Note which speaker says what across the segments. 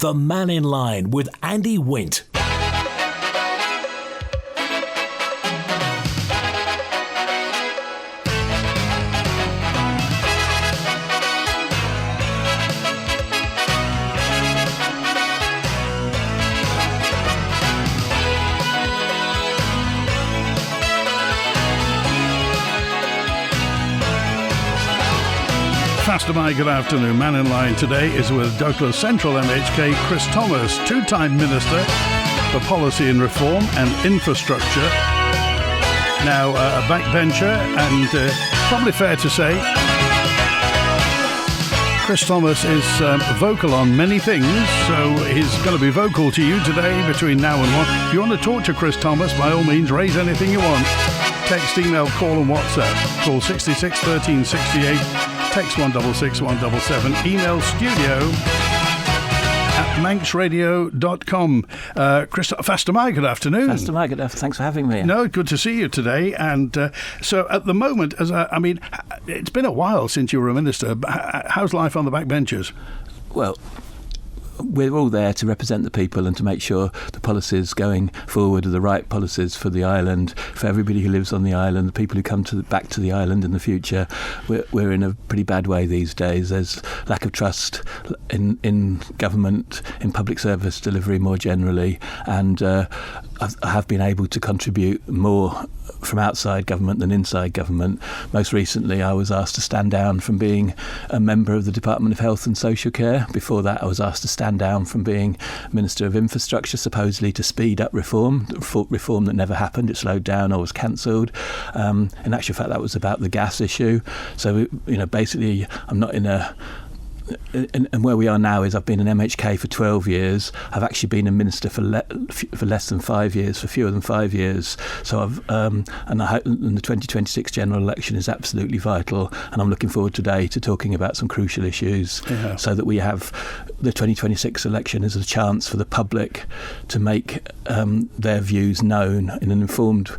Speaker 1: The Mannin Line with Andy Wint.
Speaker 2: Faster Mike, good afternoon. Mannin Line today is with Douglas Central MHK Chris Thomas, two-time Minister for Policy and Reform and Infrastructure. Now a backbencher, and probably fair to say Chris Thomas is vocal on many things, so he's going to be vocal to you today between now and 1. If you want to talk to Chris Thomas, by all means, raise anything you want. Text, email, call and WhatsApp. Call 66 13 68. Text 166 177. Email studio@manxradio.com. Chris, Faster Mike, good afternoon.
Speaker 3: Faster Mike, good afternoon. Thanks for having me.
Speaker 2: No, good to see you today. And so at the moment, it's been a while since you were a minister. How's life on the backbenches?
Speaker 3: Well, we're all there to represent the people and to make sure the policies going forward are the right policies for the island, for everybody who lives on the island, the people who come back to the island in the future. We're in a pretty bad way these days. There's lack of trust in government, in public service delivery more generally, and I have been able to contribute more from outside government than inside government. Most recently, I was asked to stand down from being a member of the Department of Health and Social Care. Before that, I was asked to stand down from being Minister of Infrastructure, supposedly to speed up reform that never happened. It slowed down or was cancelled. In actual fact, that was about the gas issue. So, basically, I'm not in a... And where we are now is I've been an MHK for 12 years. I've actually been a minister for less than 5 years, for fewer than 5 years. So and the 2026 general election is absolutely vital. And I'm looking forward today to talking about some crucial issues, so that we have the 2026 election as a chance for the public to make their views known in an informed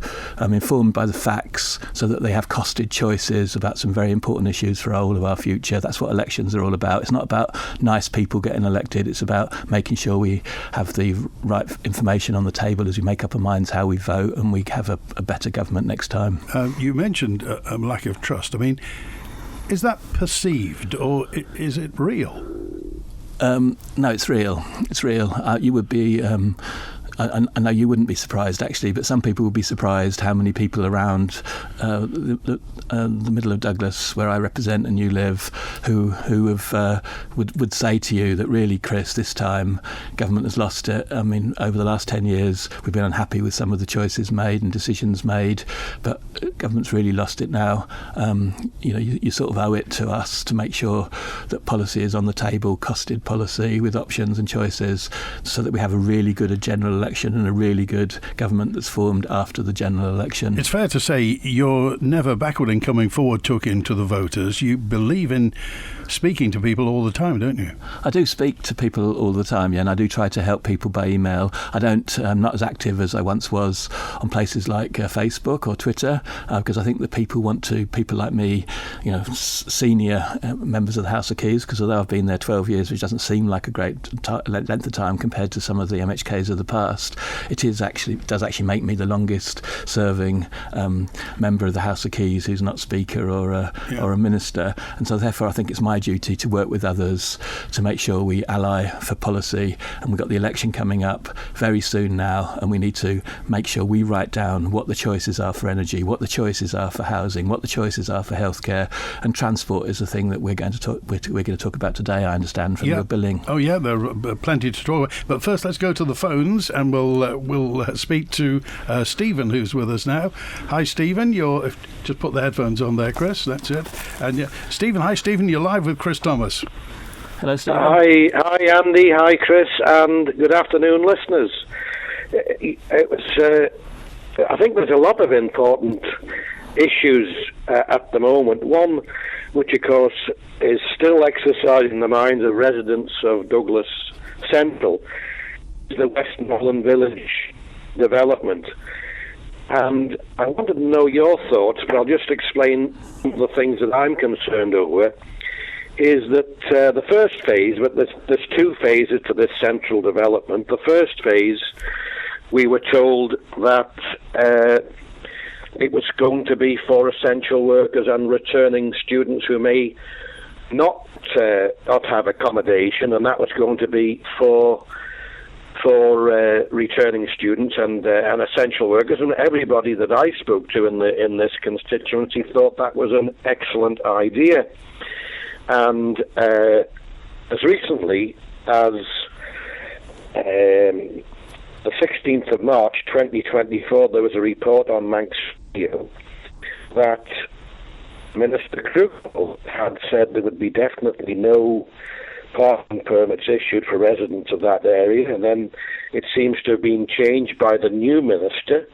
Speaker 3: by the facts, so that they have costed choices about some very important issues for all of our future. That's what elections are all about. It's not about nice people getting elected. It's about making sure we have the right information on the table as we make up our minds how we vote, and we have a better government next time.
Speaker 2: You mentioned a lack of trust. I mean, is that perceived or is it real?
Speaker 3: No, it's real. It's real. You would be... I know you wouldn't be surprised, actually, but some people would be surprised how many people around the middle of Douglas, where I represent and you live, who would say to you that really, Chris, this time government has lost it. I mean, over the last 10 years, we've been unhappy with some of the choices made and decisions made, but government's really lost it now. You sort of owe it to us to make sure that policy is on the table, costed policy with options and choices, so that we have a really good general election and a really good government that's formed after the general election. It's
Speaker 2: fair to say you're never backward in coming forward talking to the voters. You believe in speaking to people all the time, don't you?
Speaker 3: I do speak to people all the time, yeah, and I do try to help people by email. I'm not as active as I once was on places like Facebook or Twitter, because I think that people like me, senior members of the House of Keys, because although I've been there 12 years, which doesn't seem like a great length of time compared to some of the MHKs of the past, it does actually make me the longest serving member of the House of Keys who's not Speaker or a Minister, and so therefore I think it's my duty to work with others to make sure we ally for policy. And we've got the election coming up very soon now, and we need to make sure we write down what the choices are for energy, what the choices are for housing, what the choices are for healthcare, and transport is the thing that we're going to talk about today, I understand, from your billing.
Speaker 2: Oh yeah, there are plenty to talk about. But first let's go to the phones, and we'll speak to Stephen, who's with us now. Hi Stephen, just put the headphones on there, Chris, that's it. And Stephen, hi Stephen, you're live with Chris Thomas.
Speaker 3: Hello Stephen.
Speaker 4: Hi Andy, hi Chris, and good afternoon listeners. I think there's a lot of important issues at the moment. One, which of course is still exercising the minds of residents of Douglas Central, is the Westmoreland Village development. And I wanted to know your thoughts, but I'll just explain the things that I'm concerned over. is that the first phase, but there's two phases to this central development. The first phase, we were told that it was going to be for essential workers and returning students who may not have accommodation, and that was going to be for returning students and essential workers. And everybody that I spoke to in this constituency thought that was an excellent idea. And as recently as the 16th of March 2024, there was a report on Manx Radio that Minister Crogga had said there would be definitely no parking permits issued for residents of that area, and then it seems to have been changed by the new minister.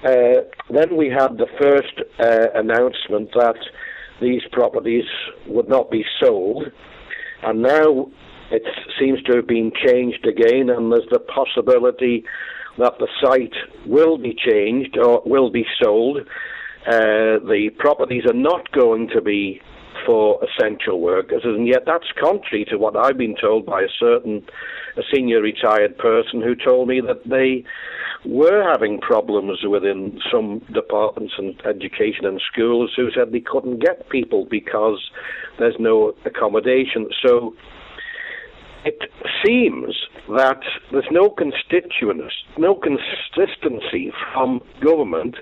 Speaker 4: Then we had the first announcement that these properties would not be sold, and now it seems to have been changed again, and there's the possibility that the site will be changed or will be sold. The properties are not going to be for essential workers, and yet that's contrary to what I've been told by a senior retired person who told me that they were having problems within some departments in education and schools who said they couldn't get people because there's no accommodation. So it seems that there's no consistency from government,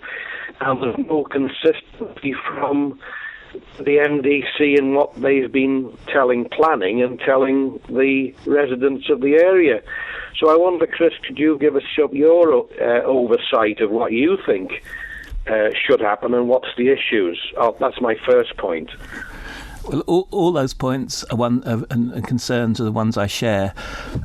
Speaker 4: and there's no consistency from the MDC in what they've been telling planning and telling the residents of the area. So I wonder, Chris, could you give us your oversight of what you think should happen and what's the issues? That's my first point.
Speaker 3: Well, all those points are and concerns are the ones I share,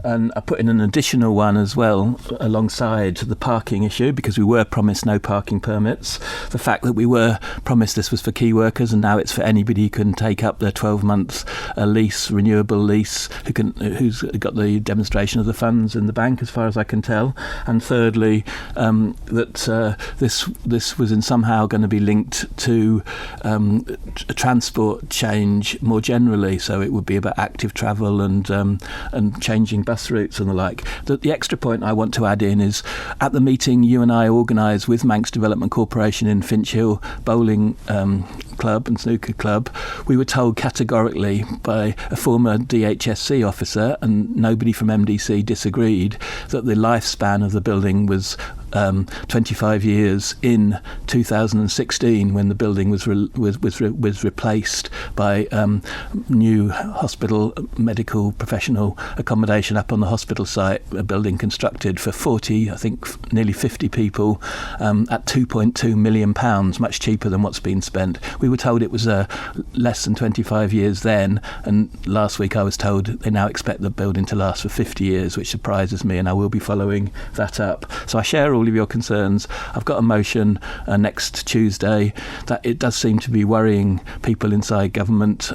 Speaker 3: and I put in an additional one as well alongside the parking issue, because we were promised no parking permits. The fact that we were promised this was for key workers, and now it's for anybody who can take up their 12-month lease, renewable lease, who's got the demonstration of the funds in the bank, as far as I can tell. And thirdly, that this was somehow going to be linked to a transport change more generally, so it would be about active travel and changing bus routes and the like. The extra point I want to add in is, at the meeting you and I organised with Manx Development Corporation in Finch Hill Bowling Club and Snooker Club, we were told categorically by a former DHSC officer, and nobody from MDC disagreed, that the lifespan of the building was 25 years in 2016, when the building was replaced by new hospital medical professional accommodation up on the hospital site, a building constructed for 40, I think nearly 50 people, at £2.2 million, much cheaper than what's been spent. We were told it was less than 25 years then, and last week I was told they now expect the building to last for 50 years, which surprises me, and I will be following that up. So I share all of your concerns. I've got a motion next Tuesday that it does seem to be worrying people inside government.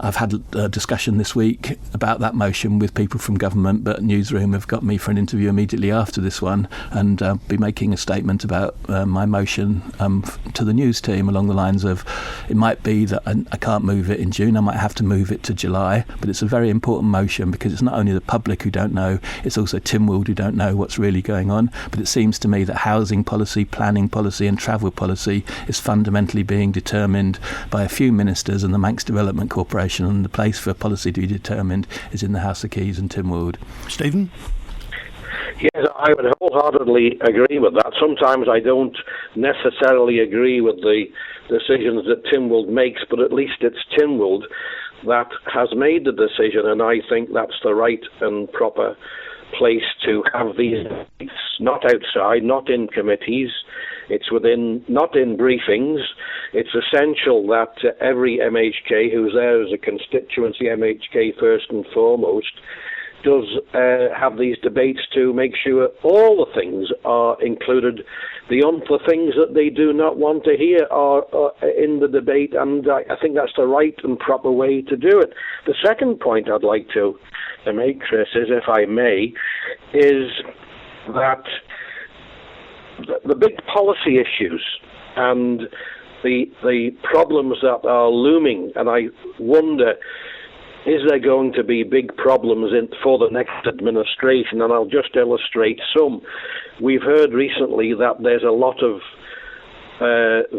Speaker 3: I've had a discussion this week about that motion with people from government, but Newsroom have got me for an interview immediately after this one, and I'll be making a statement about my motion to the news team along the lines of, it might be that I can't move it in June, I might have to move it to July, but it's a very important motion, because it's not only the public who don't know, it's also Tynwald who don't know what's really going on. But it seems to me that housing policy, planning policy and travel policy is fundamentally being determined by a few ministers and the Manx Development Corporation, and the place for policy to be determined is in the House of Keys and Tynwald.
Speaker 2: Stephen?
Speaker 4: Yes, I would wholeheartedly agree with that. Sometimes I don't necessarily agree with the decisions that Tynwald makes, but at least it's Tynwald that has made the decision, and I think that's the right and proper place to have these debates, not outside, not in committees. It's within, not in briefings. It's essential that every MHK who's there as a constituency, MHK first and foremost, does have these debates to make sure all the things are included. The things that they do not want to hear are in the debate, and I think that's the right and proper way to do it. The second point I'd like to make, Chris, is, if I may, is that the big policy issues and the problems that are looming, and I wonder, is there going to be big problems for the next administration? And I'll just illustrate some. We've heard recently that there's a lot of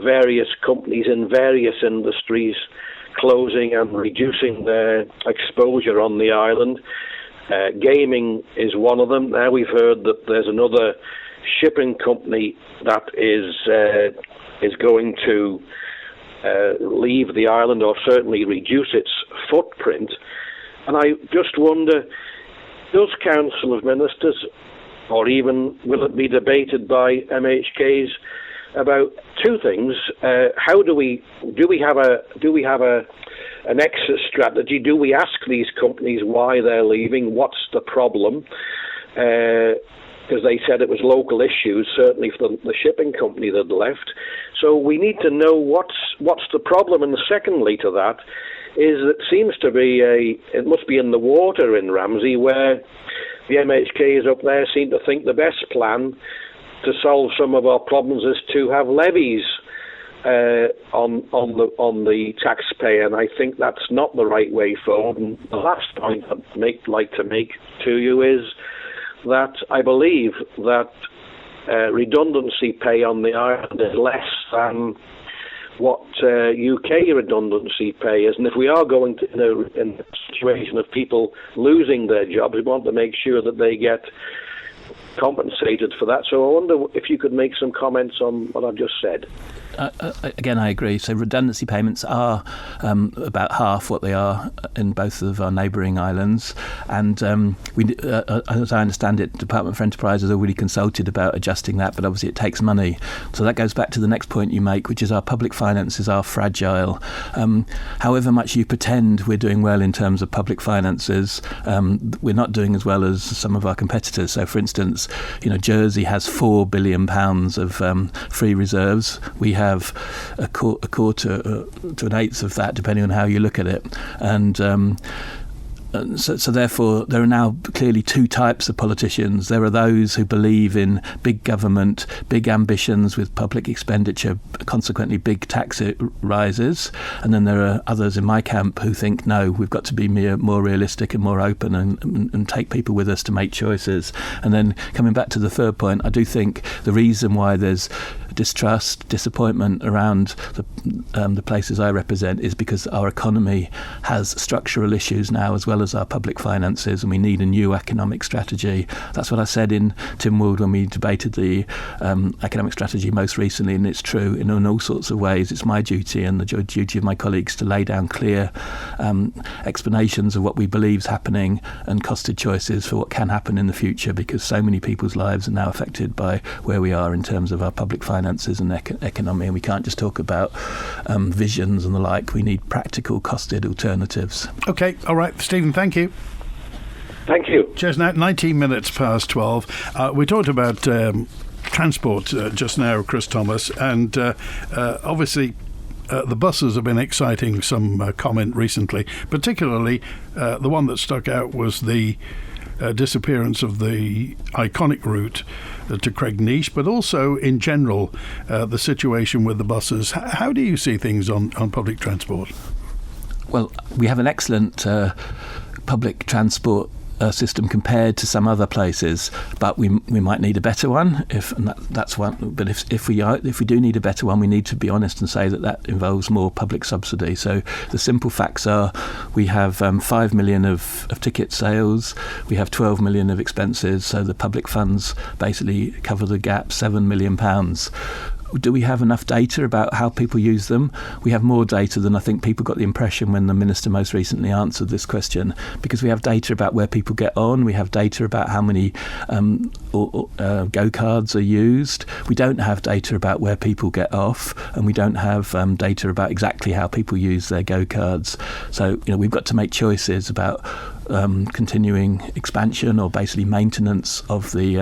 Speaker 4: various companies in various industries closing and reducing their exposure on the island. Gaming is one of them. Now we've heard that there's another shipping company that is going to leave the island, or certainly reduce its footprint. And I just wonder, does Council of Ministers, or even will it be debated by MHKs, about two things? How do we have an exit strategy? Do we ask these companies why they're leaving? What's the problem? Because they said it was local issues, certainly for the shipping company that left. So we need to know what's the problem. And secondly to that is it seems to be it must be in the water in Ramsey, where the MHKs up there seem to think the best plan to solve some of our problems is to have levies on the taxpayer, and I think that's not the right way forward. And the last point I'd like to make to you is that I believe that redundancy pay on the island is less than what UK redundancy pay is, and if we are going to in a situation of people losing their jobs, we want to make sure that they get compensated for that. So I wonder if you could make some comments on what I've just said.
Speaker 3: Again, I agree. So redundancy payments are about half what they are in both of our neighbouring islands. And as I understand it, Department for Enterprise has already consulted about adjusting that, but obviously it takes money. So that goes back to the next point you make, which is our public finances are fragile. However much you pretend we're doing well in terms of public finances, we're not doing as well as some of our competitors. So, for instance, Jersey has £4 billion of free reserves. We have a quarter to an eighth of that, depending on how you look at it. And so therefore, there are now clearly two types of politicians. There are those who believe in big government, big ambitions with public expenditure, consequently big tax rises. And then there are others in my camp who think, no, we've got to be more realistic and more open and take people with us to make choices. And then coming back to the third point, I do think the reason why there's distrust, disappointment around the places I represent is because our economy has structural issues now as well as our public finances, and we need a new economic strategy. That's what I said in Tynwald when we debated the economic strategy most recently, and it's true in all sorts of ways. It's my duty and the duty of my colleagues to lay down clear explanations of what we believe is happening and costed choices for what can happen in the future, because so many people's lives are now affected by where we are in terms of our public finances and economy, and we can't just talk about visions and the like. We need practical, costed alternatives.
Speaker 2: Okay, all right, Stephen, thank you.
Speaker 4: Thank you.
Speaker 2: Cheers. Now, 19 minutes past 12. We talked about transport just now, Chris Thomas, and obviously the buses have been exciting some comment recently, particularly the one that stuck out was the disappearance of the iconic route to Crogga, but also in general the situation with the buses. How do you see things on public transport?
Speaker 3: Well, we have an excellent public transport system compared to some other places, but we might need a better one. That's one. But if we do need a better one, we need to be honest and say that involves more public subsidy. So the simple facts are, we have 5 million of ticket sales, we have 12 million of expenses. So the public funds basically cover the gap, £7 million. Do we have enough data about how people use them? We have more data than I think people got the impression when the Minister most recently answered this question, because we have data about where people get on, we have data about how many go-cards are used. We don't have data about where people get off, and we don't have data about exactly how people use their go-cards. So we've got to make choices about continuing expansion or basically maintenance of the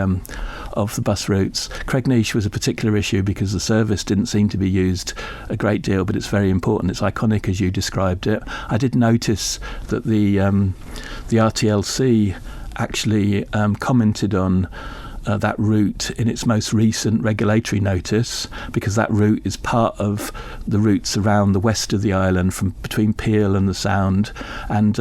Speaker 3: bus routes. Crogga was a particular issue because the service didn't seem to be used a great deal, but it's very important. It's iconic as you described it. I did notice that the RTLC actually commented on that route in its most recent regulatory notice, because that route is part of the routes around the west of the island, from between Peel and the Sound. And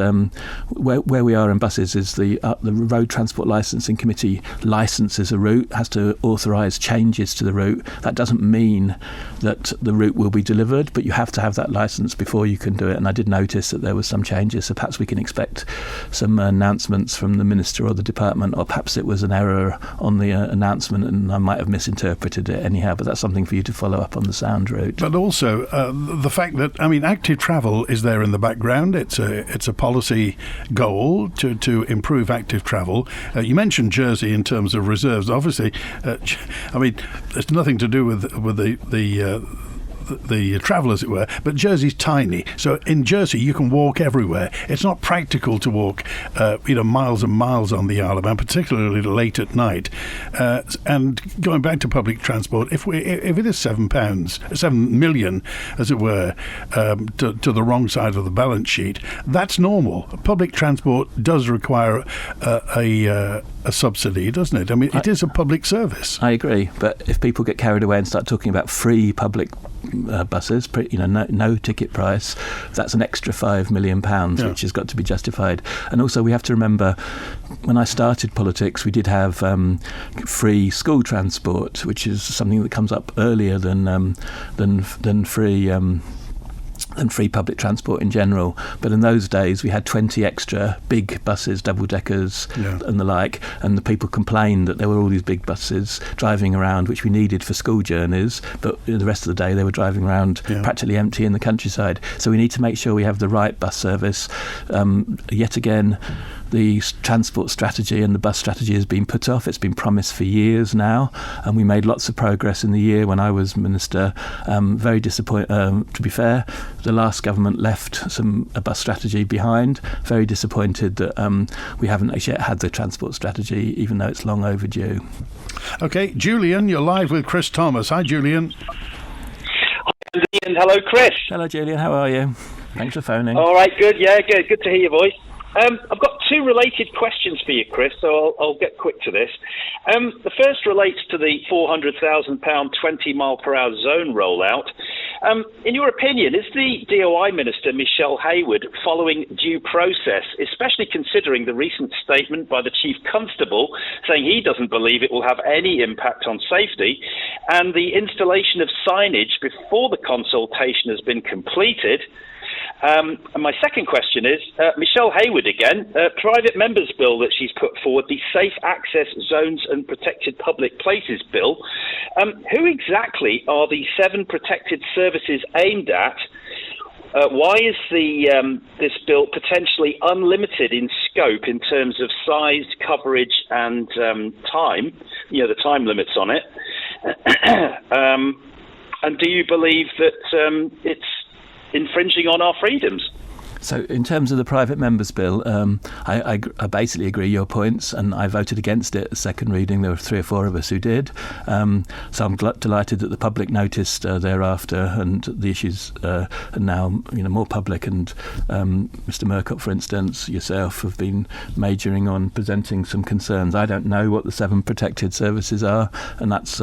Speaker 3: where we are in buses is the Road Transport Licensing Committee licenses a route, has to authorise changes to the route. That doesn't mean that the route will be delivered, but you have to have that licence before you can do it. And I did notice that there were some changes, so perhaps we can expect some announcements from the Minister or the Department, or perhaps it was an error on the announcement and I might have misinterpreted it anyhow, but that's something for you to follow up on the Sound route.
Speaker 2: But also the fact that, I mean, active travel is there in the background. It's a policy goal to improve active travel. You mentioned Jersey in terms of reserves. Obviously, I mean, it's nothing to do with the travel, as it were, but Jersey's tiny, so in Jersey you can walk everywhere. It's not practical to walk miles and miles on the Isle of Man, particularly late at night. And going back to public transport, if it is £7 million, as it were, to the wrong side of the balance sheet, that's normal. Public transport does require a subsidy, doesn't it? I mean, it is a public service.
Speaker 3: I agree, but if people get carried away and start talking about free public buses, no ticket price, that's an extra £5 million, which has got to be justified. And also we have to remember, when I started politics, we did have free school transport, which is something that comes up earlier than free and free public transport in general. But in those days we had 20 extra big buses, double-deckers and the like, and the people complained that there were all these big buses driving around, which we needed for school journeys, but the rest of the day they were driving around practically empty in the countryside. So we need to make sure we have the right bus service. Yet again, the transport strategy and the bus strategy has been put off. It's been promised for years now, and we made lots of progress in the year when I was Minister. Very disappointed, to be fair. The last government left a bus strategy behind. Very disappointed that we haven't yet had the transport strategy, even though it's long overdue.
Speaker 2: OK, Julian, you're live with Chris Thomas. Hi, Julian.
Speaker 5: And hello, Chris.
Speaker 3: Hello, Julian. How are you? Thanks for phoning.
Speaker 5: All right, good. Yeah, good. Good to hear your voice. I've got two related questions for you, Chris, so I'll get quick to this. The first relates to the £400,000 20-mile-per-hour zone rollout. In your opinion, is the DOI Minister, Michelle Hayward, following due process, especially considering the recent statement by the Chief Constable saying he doesn't believe it will have any impact on safety, and the installation of signage before the consultation has been completed? And my second question is, Michelle Hayward again, private members bill that she's put forward, the Safe Access Zones and Protected Public Places bill. Who exactly are the 7 protected services aimed at? Why is this bill potentially unlimited in scope in terms of size, coverage and time, the time limits on it? And do you believe that it's infringing on our freedoms?
Speaker 3: So in terms of the private members bill, I basically agree your points, and I voted against it at second reading. There were 3 or 4 of us who did. So I'm delighted that the public noticed thereafter, and the issues are now more public. And Mr. Murcott, for instance, yourself have been majoring on presenting some concerns. I don't know what the 7 protected services are, and that's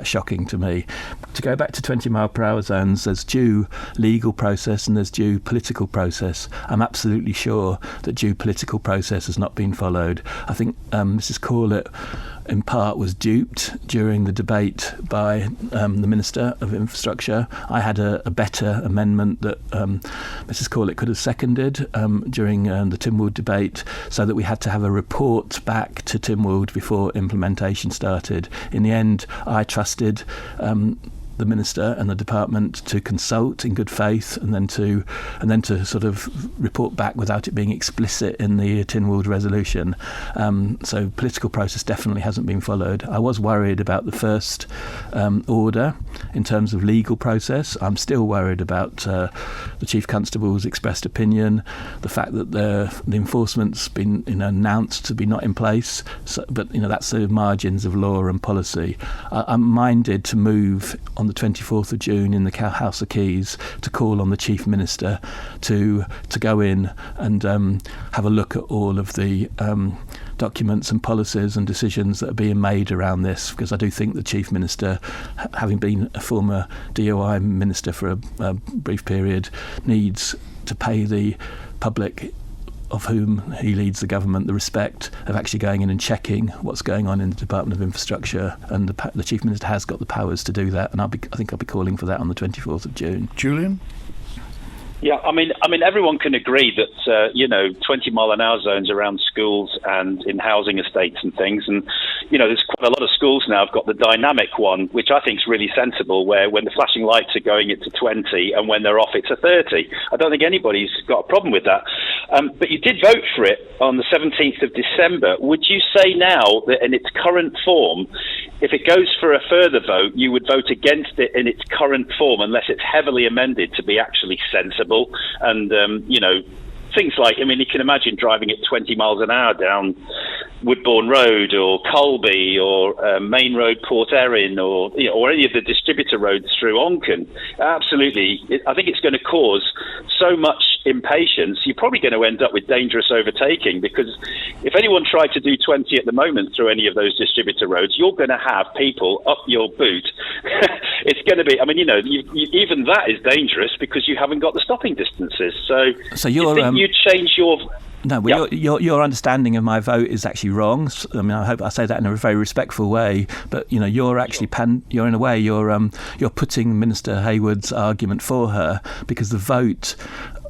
Speaker 3: shocking to me. To go back to 20-mile-per-hour zones, there's due legal process and there's due political process. I'm absolutely sure that due political process has not been followed. I think Mrs. Corlett in part was duped during the debate by the Minister of Infrastructure. I had a better amendment that Mrs. Corlett could have seconded during the Tynwald debate, so that we had to have a report back to Tynwald before implementation started. In the end, I trusted the Minister and the Department to consult in good faith, and then to sort of report back without it being explicit in the Tynwald resolution. So political process definitely hasn't been followed. I was worried about the first order in terms of legal process. I'm still worried about the Chief Constable's expressed opinion, the fact that the enforcement's been announced to be not in place, but that's the margins of law and policy. I'm minded to move on the 24th of June in the House of Keys to call on the Chief Minister to go in and have a look at all of the documents and policies and decisions that are being made around this, because I do think the Chief Minister, having been a former DOI Minister for a brief period, needs to pay the public of whom he leads the government the respect of actually going in and checking what's going on in the Department of Infrastructure, and the Chief Minister has got the powers to do that, and I think I'll be calling for that on the 24th of June.
Speaker 2: Julian?
Speaker 5: Yeah, I mean, everyone can agree that 20 mile an hour zones around schools and in housing estates and things, and there's quite a lot of schools now have got the dynamic one, which I think is really sensible, where when the flashing lights are going, it's a 20, and when they're off, it's a 30. I don't think anybody's got a problem with that. But you did vote for it on the 17th of December. Would you say now that in its current form, if it goes for a further vote, you would vote against it in its current form unless it's heavily amended to be actually sensible? And, things like, you can imagine driving at 20 miles an hour down Woodbourne Road or Colby or Main Road, Port Erin, or any of the distributor roads through Onken. Absolutely. I think it's going to cause so much impatience. You're probably going to end up with dangerous overtaking, because if anyone tried to do 20 at the moment through any of those distributor roads, you're going to have people up your boot. It's going to be, even that is dangerous because you haven't got the stopping distances. So you'd change your...
Speaker 3: No, well, your understanding of my vote is actually wrong. I hope I say that in a very respectful way. But you're actually you're in a way you're putting Minister Hayward's argument for her, because the vote,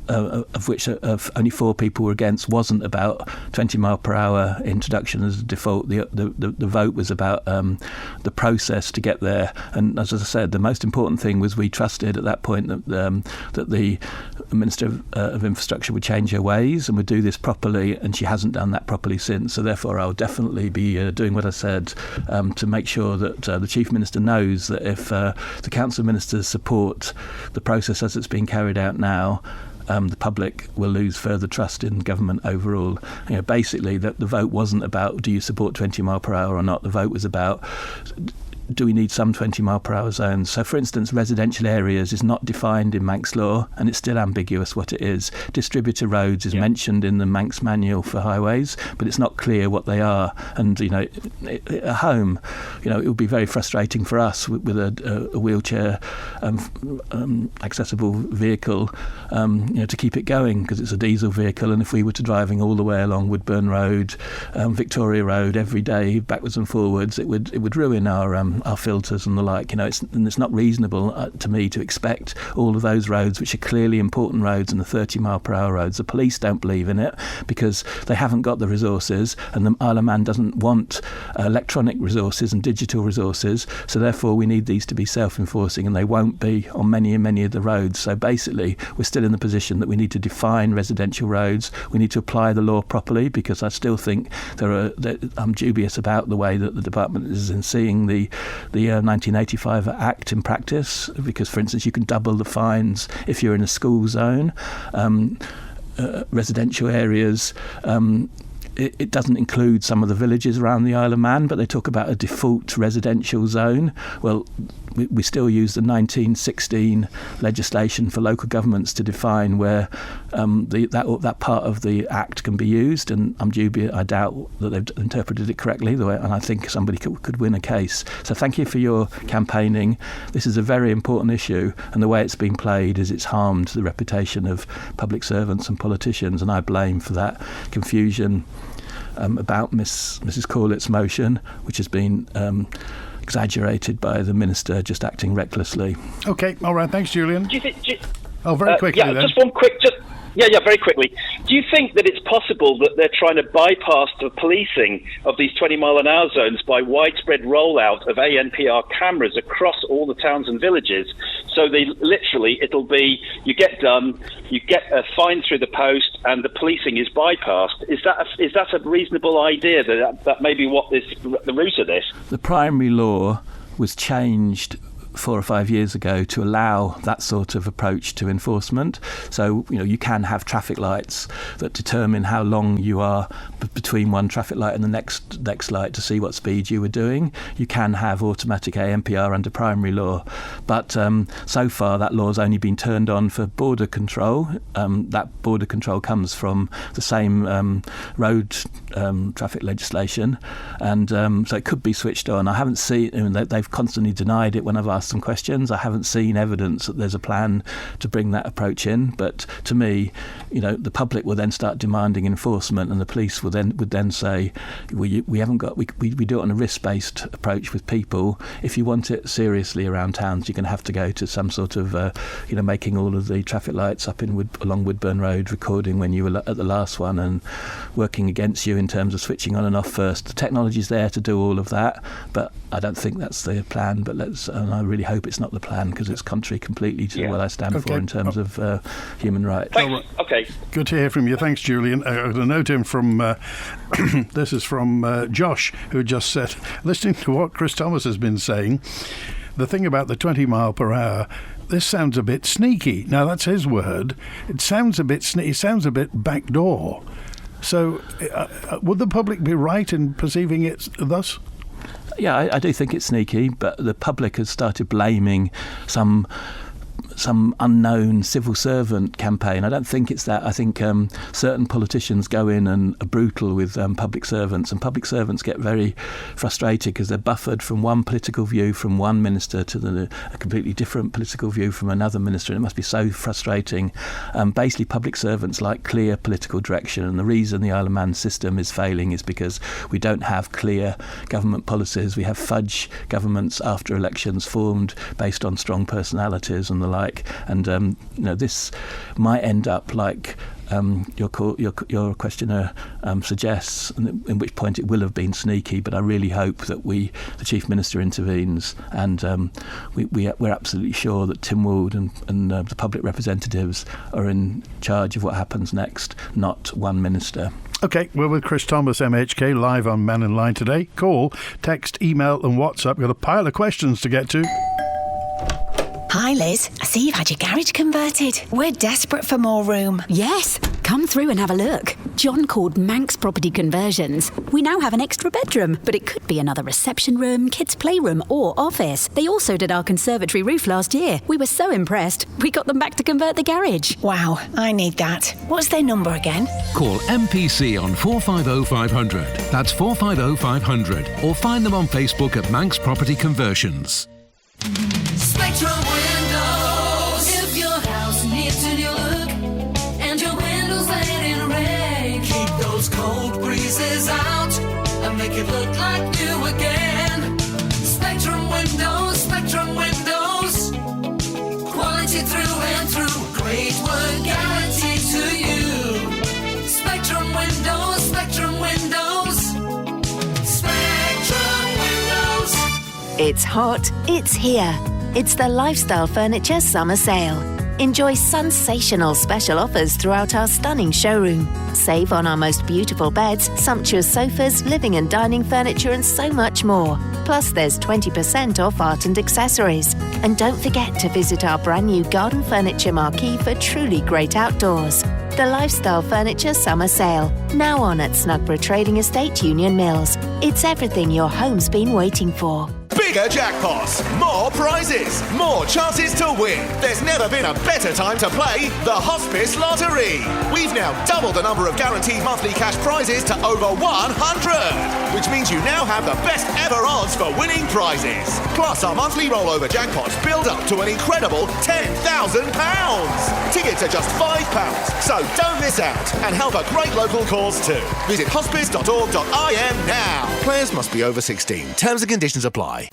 Speaker 3: of which only 4 people were against, wasn't about 20 mile per hour introduction as a default. The vote was about the process to get there. And as I said, the most important thing was we trusted at that point that the Minister of Infrastructure would change her ways and would do this properly, and she hasn't done that properly since. So therefore I'll definitely be doing what I said to make sure that the Chief Minister knows that if the Council of Ministers support the process as it's being carried out now, the public will lose further trust in government overall. Basically, the vote wasn't about do you support 20 mile per hour or not. The vote was about do we need some 20 mile per hour zones? So, for instance, residential areas is not defined in Manx law, and it's still ambiguous what it is. Distributor roads is mentioned in the Manx manual for highways, but it's not clear what they are. And at home, it would be very frustrating for us with a wheelchair accessible vehicle, to keep it going, because it's a diesel vehicle. And if we were to driving all the way along Woodbourne Road, Victoria Road every day, backwards and forwards, it would ruin our filters and the like. It's not reasonable to me to expect all of those roads, which are clearly important roads, and the 30 mile per hour roads. The police don't believe in it because they haven't got the resources, and the Isle of Man doesn't want electronic resources and digital resources. So therefore we need these to be self-enforcing, and they won't be on many of the roads. So basically we're still in the position that we need to define residential roads. We need to apply the law properly, because I still think I'm dubious about the way that the department is in seeing the 1985 Act in practice, because, for instance, you can double the fines if you're in a school zone. Residential areas, it doesn't include some of the villages around the Isle of Man, but they talk about a default residential zone. Well, we still use the 1916 legislation for local governments to define where that part of the Act can be used, and I doubt that they've interpreted it correctly, and I think somebody could win a case. So thank you for your campaigning. This is a very important issue, and the way it's been played is it's harmed the reputation of public servants and politicians, and I blame for that confusion about Mrs. Corlett's motion, which has been exaggerated by the Minister just acting recklessly.
Speaker 2: OK, all right, thanks, Julian.
Speaker 5: Do you think,
Speaker 2: very quickly then.
Speaker 5: Just one quick... very quickly. Do you think that it's possible that they're trying to bypass the policing of these 20 mile an hour zones by widespread rollout of ANPR cameras across all the towns and villages? So it'll be, you get done, you get a fine through the post, and the policing is bypassed. Is that a reasonable idea? That may be the root of this?
Speaker 3: The primary law was changed 4 or 5 years ago to allow that sort of approach to enforcement. So, you can have traffic lights that determine how long you are between one traffic light and the next light to see what speed you were doing. You can have automatic ANPR under primary law. But so far that law's only been turned on for border control. That border control comes from the same road traffic legislation, and so it could be switched on. I haven't seen, they've constantly denied it when I've asked them questions. I haven't seen evidence that there's a plan to bring that approach in, but to me, the public will then start demanding enforcement, and the police would then say, we do it on a risk-based approach with people. If you want it seriously around towns, you're going to have to go to some sort of making all of the traffic lights up along Woodburn Road, recording when you were at the last one, and working against you in terms of switching on and off first. The technology's there to do all of that, but I don't think that's the plan. And I really hope it's not the plan, because it's contrary completely to what I stand for in terms of human rights.
Speaker 5: Thanks. Okay.
Speaker 2: Good to hear from you. Thanks, Julian. I got a note in from this is from Josh, who just said, listening to what Chris Thomas has been saying, the thing about the 20 mile per hour, this sounds a bit sneaky. Now, that's his word. It sounds a bit sneaky. It sounds a bit backdoor. So would the public be right in perceiving it thus?
Speaker 3: Yeah, I do think it's sneaky, but the public has started blaming some unknown civil servant campaign. I don't think it's that. I think certain politicians go in and are brutal with public servants, and public servants get very frustrated because they're buffered from one political view from one minister to a completely different political view from another minister, and it must be so frustrating. Basically, public servants like clear political direction, and the reason the Isle of Man system is failing is because we don't have clear government policies. We have fudge governments after elections formed based on strong personalities and the like. And this might end up like your questioner suggests, in which point it will have been sneaky. But I really hope that the Chief Minister intervenes, and we're absolutely sure that Tim Wald and the public representatives are in charge of what happens next, not one minister.
Speaker 2: OK, we're with Chris Thomas, MHK, live on Mannin Line today. Call, text, email and WhatsApp. We've got a pile of questions to get to.
Speaker 6: Hi Liz, I see you've had your garage converted. We're desperate for more room.
Speaker 7: Yes, come through and have a look. John called Manx Property Conversions. We now have an extra bedroom, but it could be another reception room, kids' playroom or office. They also did our conservatory roof last year. We were so impressed, we got them back to convert the garage.
Speaker 6: Wow, I need that. What's their number again?
Speaker 8: Call MPC on 450 500. That's 450 500. Or find them on Facebook at Manx Property Conversions.
Speaker 9: Spectrum Windows. If your house needs a new look and your windows letting rain, keep those cold breezes out and make it look like new again. Spectrum Windows, Spectrum Windows. Quality through and through. Great work guaranteed to you. Spectrum Windows, Spectrum Windows. Spectrum Windows.
Speaker 10: It's hot, it's here. It's the Lifestyle Furniture Summer Sale. Enjoy sensational special offers throughout our stunning showroom. Save on our most beautiful beds, sumptuous sofas, living and dining furniture and so much more. Plus there's 20% off art and accessories. And don't forget to visit our brand new garden furniture marquee for truly great outdoors. The Lifestyle Furniture Summer Sale. Now on at Snugborough Trading Estate, Union Mills. It's everything your home's been waiting for.
Speaker 11: Bigger jackpots, more prizes, more chances to win. There's never been a better time to play the Hospice Lottery. We've now doubled the number of guaranteed monthly cash prizes to over 100, which means you now have the best ever odds for winning prizes. Plus, our monthly rollover jackpots build up to an incredible £10,000. Tickets are just £5, so don't miss out and help a great local cause too. Visit hospice.org.im now. Players must be over 16. Terms and conditions apply.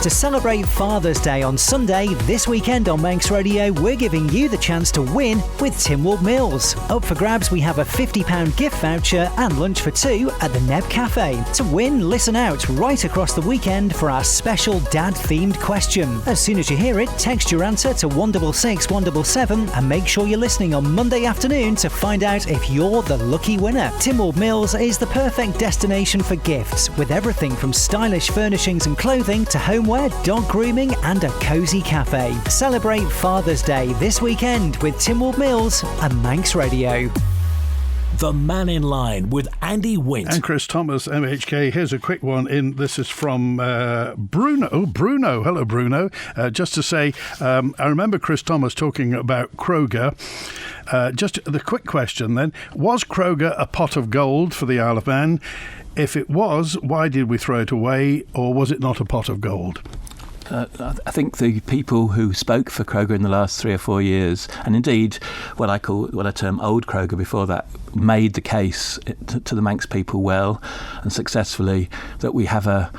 Speaker 12: To celebrate Father's Day on Sunday, this weekend on Manx Radio, we're giving you the chance to win with Tynwald Mills. Up for grabs, we have a £50 gift voucher and lunch for two at the Neb Cafe. To win, listen out right across the weekend for our special dad-themed question. As soon as you hear it, text your answer to 166 177 and make sure you're listening on Monday afternoon to find out if you're the lucky winner. Tynwald Mills is the perfect destination for gifts, with everything from stylish furnishings and clothing to home swimwear, dog grooming and a cosy cafe. Celebrate Father's Day this weekend with Tynwald Mills and Manx Radio.
Speaker 1: The Mannin Line with Andy Wint.
Speaker 2: And Chris Thomas, MHK. Here's a quick one in. This is from Bruno. Oh, Bruno. Hello, Bruno. Just to say, I remember Chris Thomas talking about Crogga. Just the quick question then. Was Crogga a pot of gold for the Isle of Man? If it was, why did we throw it away? Or was it not a pot of gold?
Speaker 3: I think the people who spoke for Crogga in the last 3 or 4 years, and indeed what I term old Crogga before that, made the case to the Manx people well and successfully that we have a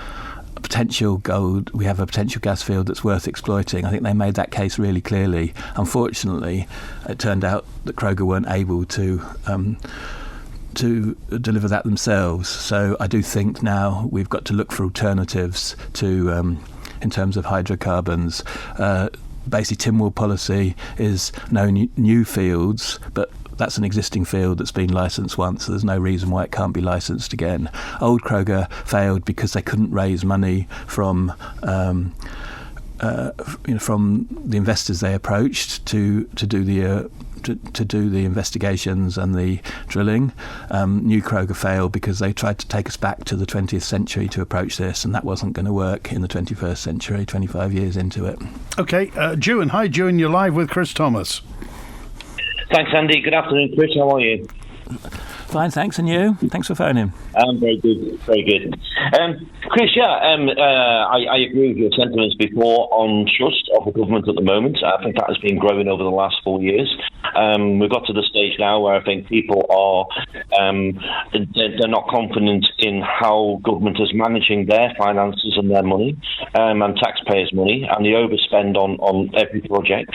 Speaker 3: potential gas field that's worth exploiting. I think they made that case really clearly. Unfortunately, it turned out that Crogga weren't able to deliver that themselves. So I do think now we've got to look for alternatives to in terms of hydrocarbons. Basically, Tynwald policy is no new fields, but that's an existing field that's been licensed once, so there's no reason why it can't be licensed again. Old Crogga failed because they couldn't raise money from from the investors they approached to do the investigations and the drilling. New Crogga failed because they tried to take us back to the 20th century to approach this, and that wasn't going to work in the 21st century, 25 years into it.
Speaker 2: Okay, Dewan. Hi, Dewan. You're live with Chris Thomas.
Speaker 13: Thanks, Andy. Good afternoon, Chris. How are you?
Speaker 3: Fine, thanks. And you? Thanks for phoning.
Speaker 13: Very good, very good. Chris, I agree with your sentiments before on trust of the government at the moment. I think that has been growing over the last 4 years. We've got to the stage now where I think people are they're not confident in how government is managing their finances and their money and taxpayers' money, and the overspend on every project.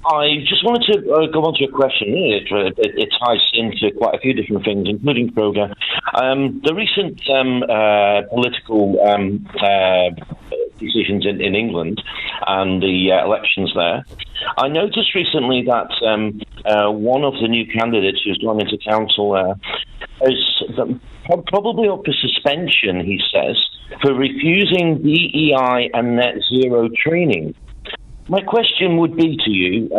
Speaker 13: I just wanted to go on to a question. It ties into quite a few different things, including Crogga. The recent political decisions in England and the elections there. I noticed recently that one of the new candidates who's gone into council there is probably up for suspension, he says, for refusing DEI and net zero training. My question would be to you,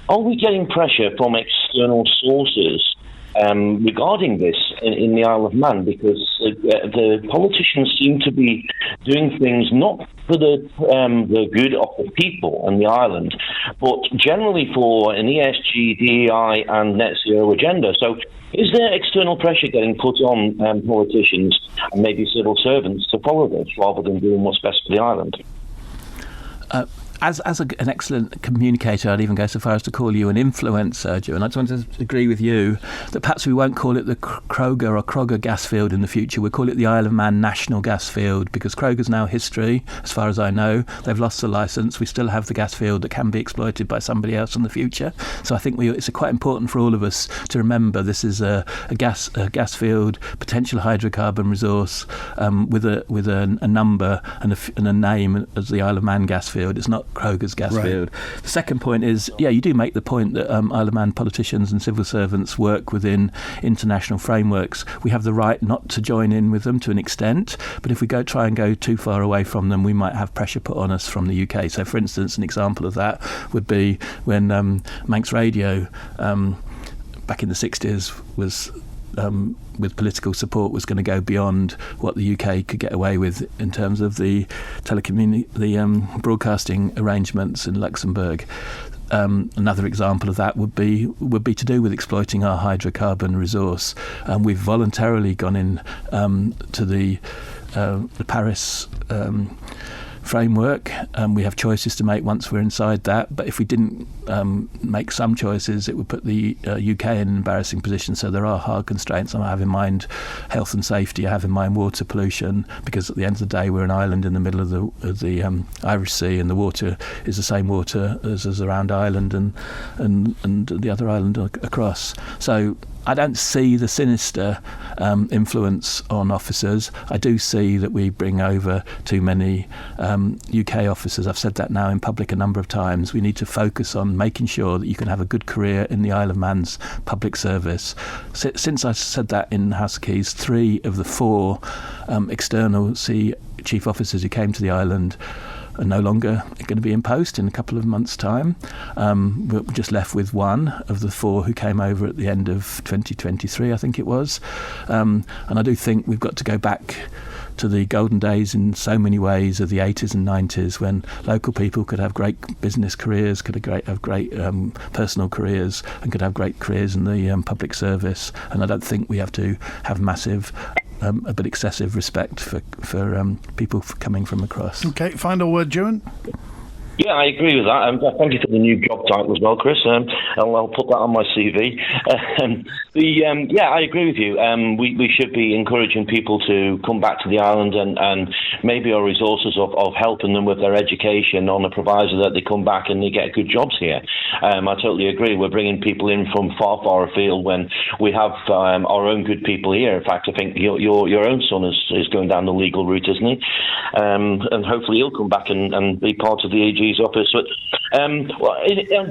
Speaker 13: are we getting pressure from external sources regarding this in the Isle of Man? Because the politicians seem to be doing things not for the good of the people and the island, but generally for an ESG, DEI and net zero agenda. So is there external pressure getting put on politicians and maybe civil servants to follow this rather than doing what's best for the island?
Speaker 3: As an excellent communicator, I'd even go so far as to call you an influencer, Joe. And I just want to agree with you that perhaps we won't call it the Crogga gas field in the future. We'll call it the Isle of Man National Gas Field, because Crogga's now history, as far as I know. They've lost the licence. We still have the gas field that can be exploited by somebody else in the future. So I think it's quite important for all of us to remember this is a gas field, potential hydrocarbon resource with a number and a name as the Isle of Man gas field. It's not Crogga's gas field. The second point is, you do make the point that Isle of Man politicians and civil servants work within international frameworks. We have the right not to join in with them to an extent, but if we try and go too far away from them, we might have pressure put on us from the UK. So, for instance, an example of that would be when Manx Radio back in the 60s was with political support was going to go beyond what the UK could get away with in terms of the broadcasting arrangements in Luxembourg. Another example of that would be to do with exploiting our hydrocarbon resource. We've voluntarily gone in to the Paris framework. We have choices to make once we're inside that, but if we didn't make some choices, it would put the UK in an embarrassing position. So there are hard constraints. I have in mind health and safety. I have in mind water pollution, because at the end of the day we're an island in the middle of the Irish Sea, and the water is the same water as around Ireland and the other island across. So I don't see the sinister influence on officers. I do see that we bring over too many UK officers. I've said that now in public a number of times. We need to focus on making sure that you can have a good career in the Isle of Man's public service. Since I said that in House of Keys, 3 of the 4 external chief officers who came to the island are no longer going to be in post in a couple of months' time. We're just left with one of the 4 who came over at the end of 2023, I think it was. And I do think we've got to go back to the golden days in so many ways of the 80s and 90s, when local people could have great business careers, could have great personal careers, and could have great careers in the public service. And I don't think we have to have massive a bit excessive respect for people coming from across.
Speaker 2: Okay, final word, Ewan.
Speaker 13: Yeah, I agree with that. Thank you for the new job title as well, Chris. I'll put that on my CV. Yeah, I agree with you. We should be encouraging people to come back to the island and maybe our resources of helping them with their education on the proviso that they come back and they get good jobs here. I totally agree. We're bringing people in from far, far afield when we have our own good people here. In fact, I think your own son is going down the legal route, isn't he? And hopefully he'll come back and be part of the AG's office. But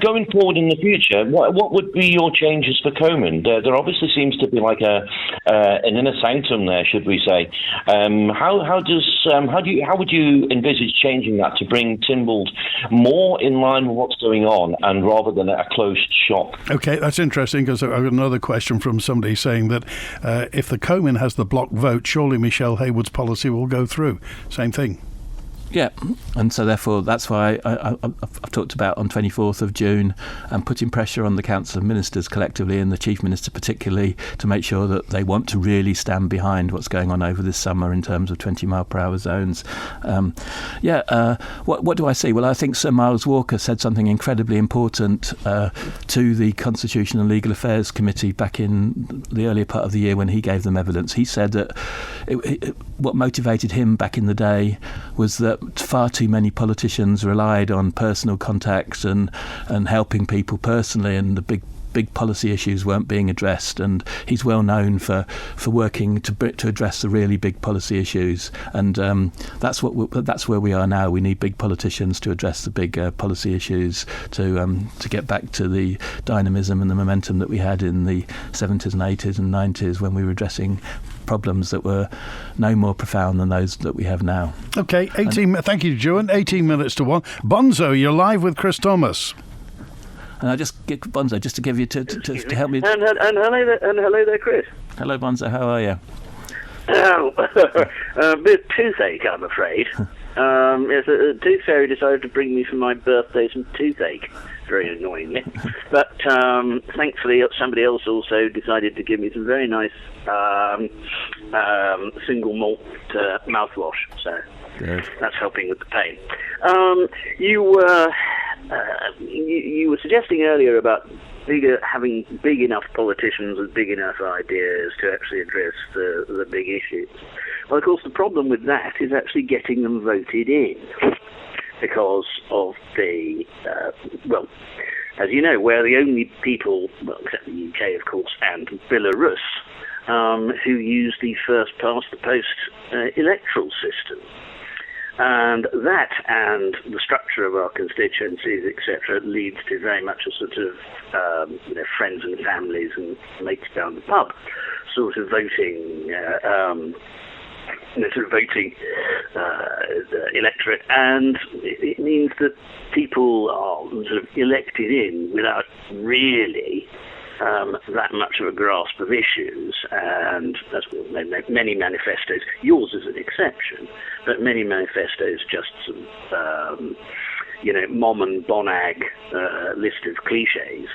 Speaker 13: going forward in the future, what would be your changes for Comyn? There obviously seems to be like an inner sanctum there, should we say? How would you envisage changing that to bring Tynwald more in line with what's going on, and rather than a closed shop? Okay,
Speaker 2: that's interesting, because I've got another question from somebody saying that if the Comyn has the block vote, surely Michelle Haywood's policy will go through. Same thing.
Speaker 3: Yeah, and so therefore that's why I've talked about on 24th of June and putting pressure on the Council of Ministers collectively, and the Chief Minister particularly, to make sure that they want to really stand behind what's going on over this summer in terms of 20 mile per hour zones. What do I see? Well, I think Sir Miles Walker said something incredibly important to the Constitution and Legal Affairs Committee back in the earlier part of the year when he gave them evidence. He said that what motivated him back in the day was that far too many politicians relied on personal contacts and helping people personally, and the big policy issues weren't being addressed. And he's well known for working to address the really big policy issues. And that's where we are now. We need big politicians to address the big policy issues to get back to the dynamism and the momentum that we had in the 70s and 80s and 90s, when we were addressing problems that were no more profound than those that we have now.
Speaker 2: Okay, thank you, Ewan. 18 minutes to 1. Bonzo, you're live with Chris Thomas.
Speaker 3: And I just get Bonzo just to give you to help me.
Speaker 14: And hello there, Chris.
Speaker 3: Hello, Bonzo. How are you?
Speaker 14: A bit of toothache, I'm afraid. Yes, a tooth fairy decided to bring me for my birthday some toothache, very annoyingly. But thankfully, somebody else also decided to give me some very nice single malt mouthwash. So
Speaker 3: good.
Speaker 14: That's helping with the pain. You were suggesting earlier about having big enough politicians with big enough ideas to actually address the big issues. Well, of course, the problem with that is actually getting them voted in, because of the, as you know, we're the only people, well, except the UK, of course, and Belarus, who use the first-past-the-post electoral system. And that and the structure of our constituencies, etc., leads to very much a sort of, friends and families and mates down the pub sort of voting, electorate. And it means that people are sort of elected in without really that much of a grasp of issues, and that's many manifestos. Yours is an exception, but many manifestos just some, mom and bonag list of cliches,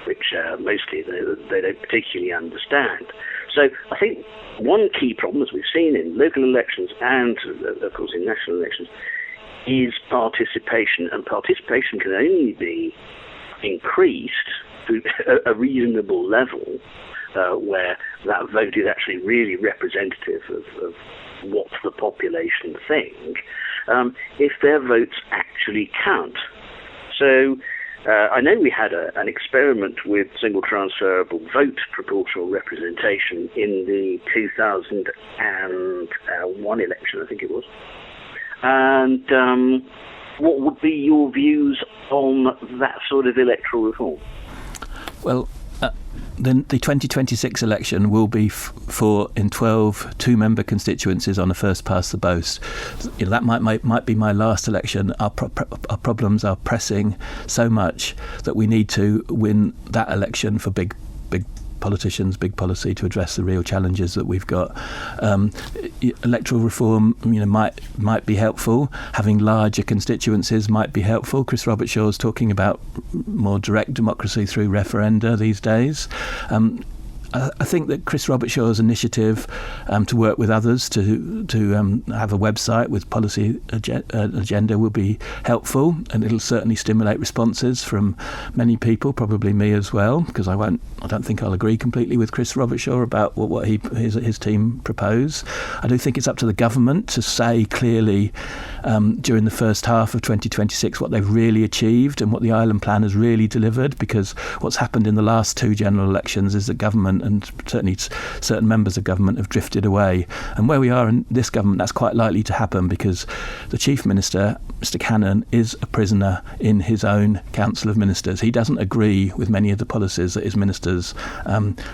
Speaker 14: which mostly they don't particularly understand. So I think one key problem, as we've seen in local elections and, of course, in national elections, is participation, and participation can only be increased to a reasonable level where that vote is actually really representative of what the population think, if their votes actually count. So I know we had an experiment with single transferable vote proportional representation in the 2001 election, I think it was. And what would be your views on that sort of electoral reform?
Speaker 3: Well, the 2026 election will be for in 12 two-member constituencies on a first-past-the-post. That might be my last election. Our problems are pressing so much that we need to win that election for big politicians, big policy to address the real challenges that we've got. Electoral reform, might be helpful. Having larger constituencies might be helpful. Chris Robertshaw's talking about more direct democracy through referenda these days. I think that Chris Robertshaw's initiative to work with others to have a website with policy agenda will be helpful, and it'll certainly stimulate responses from many people, probably me as well, because I don't think I'll agree completely with Chris Robertshaw about what his team propose. I do think it's up to the government to say clearly during the first half of 2026 what they've really achieved and what the Island Plan has really delivered, because what's happened in the last two general elections is that government and certainly certain members of government have drifted away. And where we are in this government, that's quite likely to happen, because the Chief Minister, Mr Mannin, is a prisoner in his own Council of Ministers. He doesn't agree with many of the policies that his ministers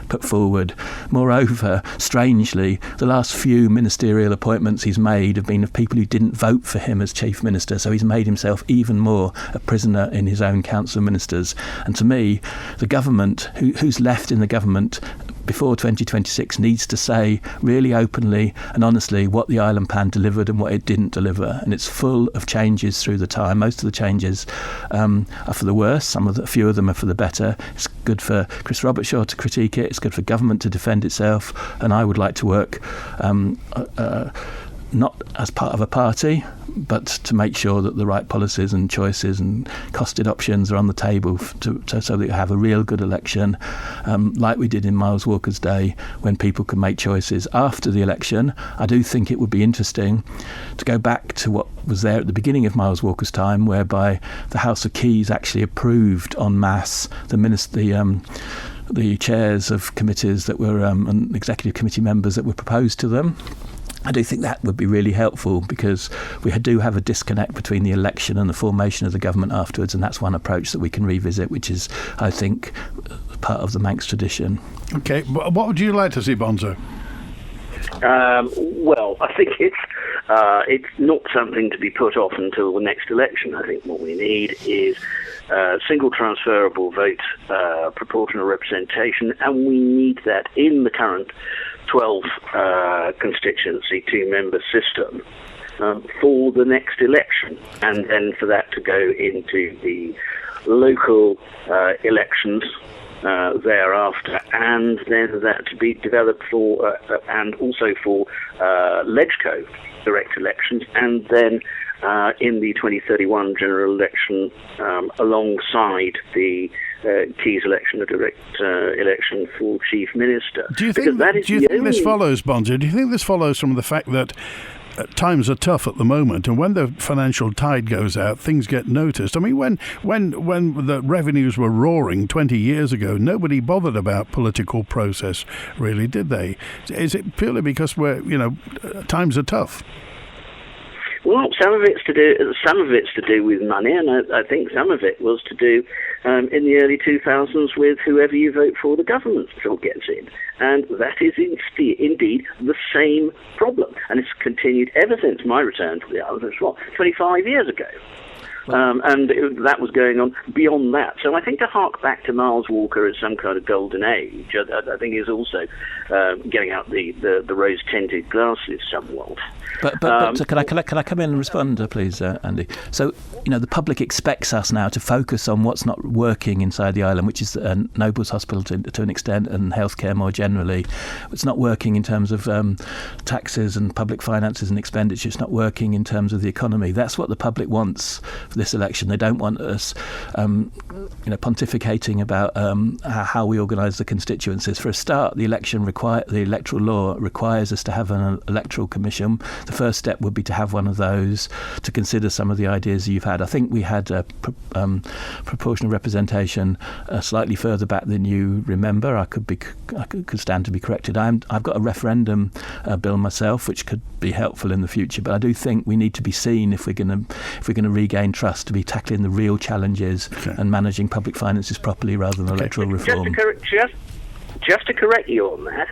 Speaker 3: put forward. Moreover, strangely, the last few ministerial appointments he's made have been of people who didn't vote for him as Chief Minister, so he's made himself even more a prisoner in his own Council of Ministers. And to me, the government, who's left in the government before 2026, needs to say really openly and honestly what the Island Plan delivered and what it didn't deliver. And it's full of changes through the time. Most of the changes are for the worse. A few of them are for the better. It's good for Chris Robertshaw to critique it. It's good for government to defend itself. And I would like to work not as part of a party, but to make sure that the right policies and choices and costed options are on the table so that you have a real good election, like we did in Miles Walker's day, when people can make choices after the election. I do think it would be interesting to go back to what was there at the beginning of Miles Walker's time, whereby the House of Keys actually approved en masse the chairs of committees that were and executive committee members that were proposed to them. I do think that would be really helpful, because we do have a disconnect between the election and the formation of the government afterwards, and that's one approach that we can revisit, which is, I think, part of the Manx tradition.
Speaker 2: OK, what would you like to see, Bonzo?
Speaker 14: Well, I think it's not something to be put off until the next election. I think what we need is single transferable vote, proportional representation, and we need that in the current 12 constituency two-member system for the next election, and then for that to go into the local elections thereafter, and then that to be developed for and also for LegCo direct elections, and then in the 2031 general election alongside the Keys election, a direct election for Chief Minister.
Speaker 2: Do you think this follows, Bonzo? Do you think this follows from the fact that times are tough at the moment, and when the financial tide goes out, things get noticed? I mean, when the revenues were roaring 20 years ago, nobody bothered about political process, really, did they? Is it purely because times are tough?
Speaker 14: Well, some of it's to do with money, and I think some of it was to do in the early 2000s with whoever you vote for, the government still gets in, and that is indeed the same problem, and it's continued ever since my return to the island, 25 years ago. And that was going on beyond that. So I think to hark back to Miles Walker as some kind of golden age, I think is also getting out the rose-tinted glasses somewhat.
Speaker 3: But can I come in and respond, please, Andy? So, the public expects us now to focus on what's not working inside the island, which is Nobles Hospital to an extent, and healthcare more generally. It's not working in terms of taxes and public finances and expenditure. It's not working in terms of the economy. That's what the public wants for this election. They don't want us, pontificating about how we organise the constituencies. For a start, the electoral law requires us to have an electoral commission. The first step would be to have one of those to consider some of the ideas you've had. I think we had proportional representation slightly further back than you remember. I could stand to be corrected. I've got a referendum bill myself, which could be helpful in the future. But I do think we need to be seen, if we're going to regain trust, to be tackling the real challenges and managing public finances properly rather than electoral reform.
Speaker 14: just to correct you on that,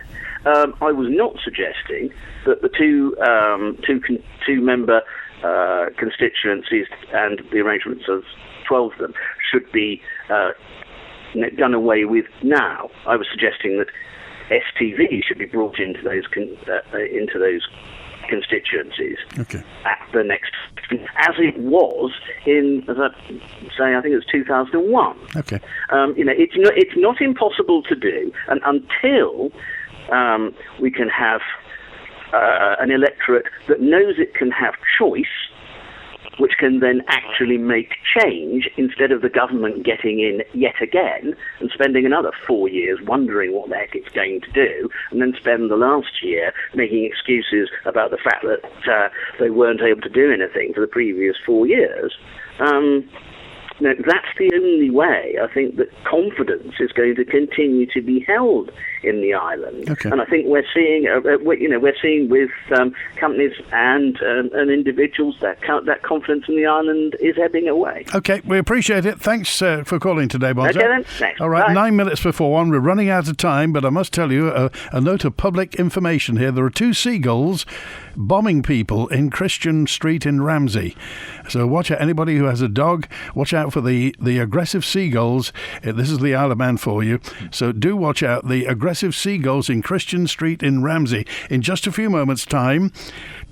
Speaker 14: I was not suggesting that the two-member constituencies and the arrangements of 12 of them should be done away with now. I was suggesting that STV should be brought into those constituencies at the next, as it was in, as I say, I think it was 2001.
Speaker 2: Okay.
Speaker 14: It's not impossible to do, and until we can have an electorate that knows it can have choice, which can then actually make change instead of the government getting in yet again and spending another 4 years wondering what the heck it's going to do, and then spend the last year making excuses about the fact that they weren't able to do anything for the previous 4 years. That's the only way I think that confidence is going to continue to be held in the island.
Speaker 2: Okay.
Speaker 14: And I think we're seeing with companies and individuals that confidence in the island is ebbing away.
Speaker 2: Okay, we appreciate it. Thanks for calling today, Bonzo.
Speaker 14: Okay then. Thanks.
Speaker 2: All right,
Speaker 14: Bye.
Speaker 2: 9 minutes before 1. We're running out of time, but I must tell you a note of public information here. There are 2 seagulls bombing people in Christian Street in Ramsey. So watch out, anybody who has a dog, watch out for the aggressive seagulls. This is the Isle of Man for you. So do watch out, the aggressive seagulls in Christian Street in Ramsey. In just a few moments' time,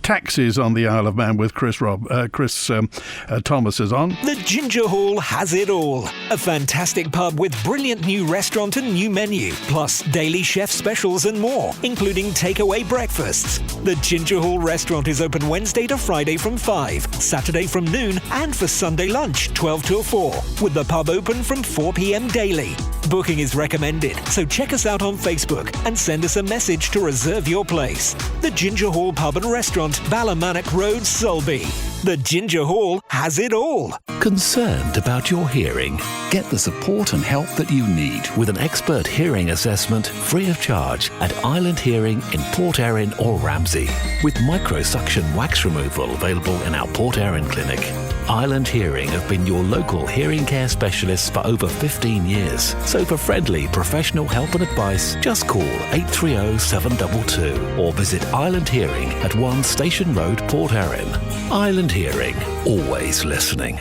Speaker 2: taxis on the Isle of Man with Chris Thomas is on.
Speaker 15: The Ginger Hall has it all. A fantastic pub with brilliant new restaurant and new menu, plus daily chef specials and more, including takeaway breakfasts. The Ginger Hall restaurant is open Wednesday to Friday from 5, Saturday from noon, and for Sunday lunch 12 till 4, with the pub open from 4 p.m. daily. Booking is recommended, so check us out on Facebook and send us a message to reserve your place. The Ginger Hall Pub and Restaurant, Ballymanic Road, Sulby. The Ginger Hall has it all.
Speaker 1: Concerned about your hearing? Get the support and help that you need with an expert hearing assessment free of charge at Island Hearing in Port Erin or Ramsey, with microsuction wax removal available in our Port Erin clinic. Island Hearing have been your local hearing care specialists for over 15 years. So for friendly professional help and advice, just call 830 722 or visit Island Hearing at 1 Station Road, Port Erin. Island Hearing, always listening.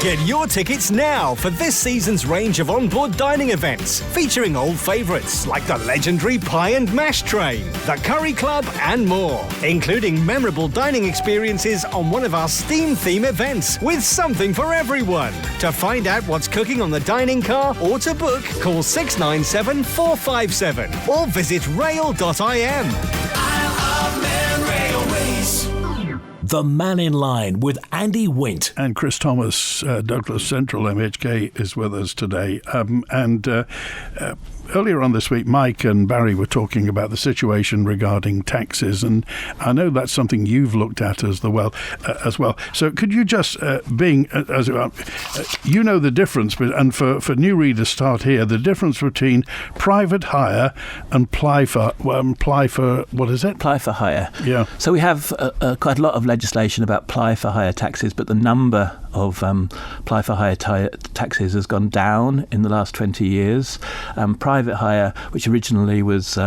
Speaker 16: Get your tickets now for this season's range of onboard dining events featuring old favourites like the legendary Pie and Mash Train, the Curry Club and more, including memorable dining experiences on one of our STEAM theme events with something for everyone. To find out what's cooking on the dining car or to book, call 697 457 or visit rail.im.
Speaker 1: The Mannin Line with Andy Wint.
Speaker 2: And Chris Thomas, Douglas Central MHK, is with us today. Earlier on this week, Mike and Barry were talking about the situation regarding taxes, and I know that's something you've looked at as well. So could you just, you know the difference, and for new readers, start here, the difference between private hire and ply for what is it?
Speaker 3: Ply for hire.
Speaker 2: Yeah.
Speaker 3: So we have quite a lot of legislation about ply for hire taxes, but the number of ply for hire taxes has gone down in the last 20 years. Private hire, which originally was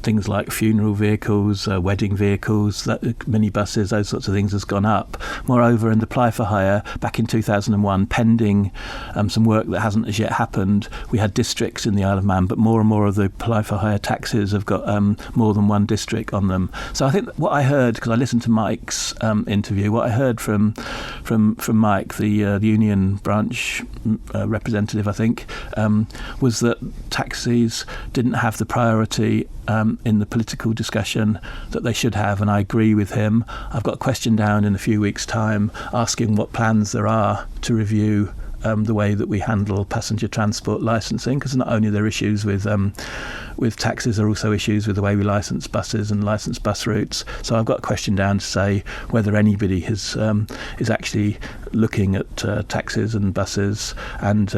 Speaker 3: things like funeral vehicles, wedding vehicles, minibuses, those sorts of things, has gone up. Moreover, in the ply for hire, back in 2001, pending some work that hasn't as yet happened, we had districts in the Isle of Man, but more and more of the ply for hire taxes have got more than one district on them. So I think what I heard, because I listened to Mike's interview, what I heard from Mike, the union branch representative, I think, was that taxis didn't have the priority in the political discussion that they should have, and I agree with him. I've got a question down in a few weeks' time asking what plans there are to review the way that we handle passenger transport licensing, because not only are there issues with taxes, there are also issues with the way we license buses and license bus routes. So I've got a question down to say whether anybody is actually looking at taxes and buses, and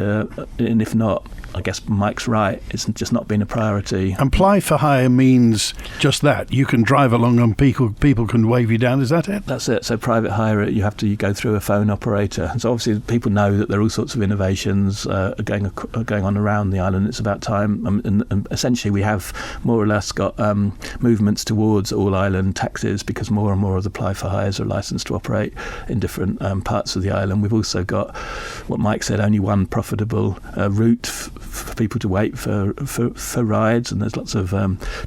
Speaker 3: if not, I guess Mike's right. It's just not been a priority.
Speaker 2: And ply for hire means just that. You can drive along and people can wave you down. Is that it?
Speaker 3: That's it. So private hire, you go through a phone operator. And so obviously people know that there are all sorts of innovations going on around the island. It's about time. And essentially we have more or less got movements towards all island taxis because more and more of the ply for hires are licensed to operate in different parts of the island. We've also got, what Mike said, only one profitable route for people to wait for rides, and there's lots of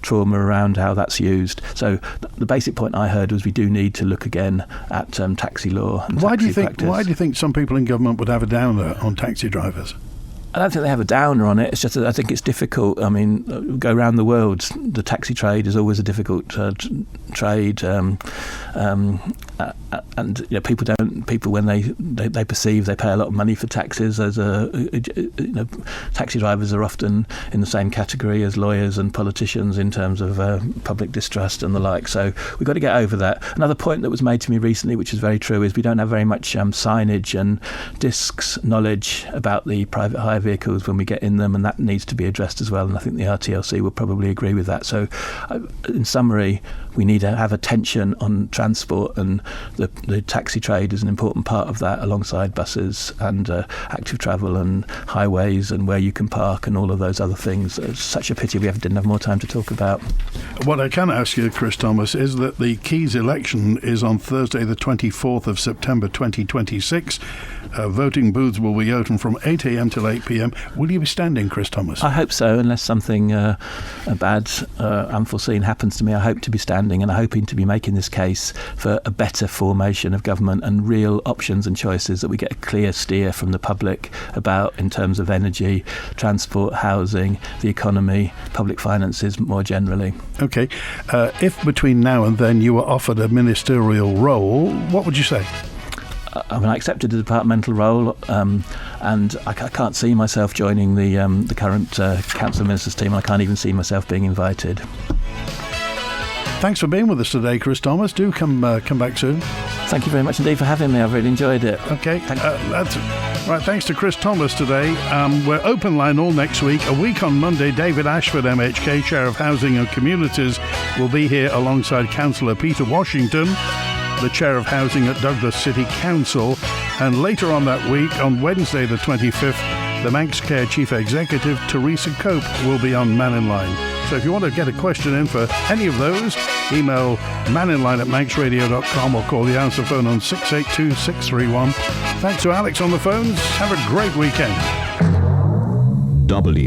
Speaker 3: trauma around how that's used. So the basic point I heard was we do need to look again at taxi law and
Speaker 2: Why do you
Speaker 3: practice.
Speaker 2: think some people in government would have a downer on taxi drivers?
Speaker 3: I don't think they have a downer on it. It's just that I think it's difficult. I mean, go around the world, the taxi trade is always a difficult trade, and people when they perceive they pay a lot of money for taxis. Taxi drivers are often in the same category as lawyers and politicians in terms of public distrust and the like. So we've got to get over that. Another point that was made to me recently, which is very true, is we don't have very much signage and discs knowledge about the private hire vehicles when we get in them, and that needs to be addressed as well, and I think the RTLC will probably agree with that. So in summary, we need to have attention on transport, and the taxi trade is an important part of that, alongside buses and active travel and highways and where you can park and all of those other things. It's such a pity we didn't have more time to talk about.
Speaker 2: What I can ask you, Chris Thomas, is that the Keys election is on Thursday the 24th of September 2026. Voting booths will be open from 8 a.m. till 8 p.m. Will you be standing, Chris Thomas?
Speaker 3: I hope so, unless something bad, unforeseen happens to me. I hope to be standing, and I'm hoping to be making this case for a better formation of government and real options and choices that we get a clear steer from the public about in terms of energy, transport, housing, the economy, public finances more generally.
Speaker 2: OK. If between now and then you were offered a ministerial role, what would you say?
Speaker 3: I accepted a departmental role, and I can't see myself joining the current Council of Ministers team. I can't even see myself being invited.
Speaker 2: Thanks for being with us today, Chris Thomas. Do come back soon.
Speaker 3: Thank you very much indeed for having me. I've really enjoyed it.
Speaker 2: OK. That's right. Thanks to Chris Thomas today. We're open line all next week. A week on Monday, David Ashford, MHK Chair of Housing and Communities, will be here alongside Councillor Peter Washington, the Chair of Housing at Douglas City Council. And later on that week, on Wednesday the 25th, the Manx Care Chief Executive, Teresa Cope, will be on Mannin Line. So if you want to get a question in for any of those, email manninline@manxradio.com or call the answer phone on 682 631. Thanks to Alex on the phones. Have a great weekend.
Speaker 17: WINT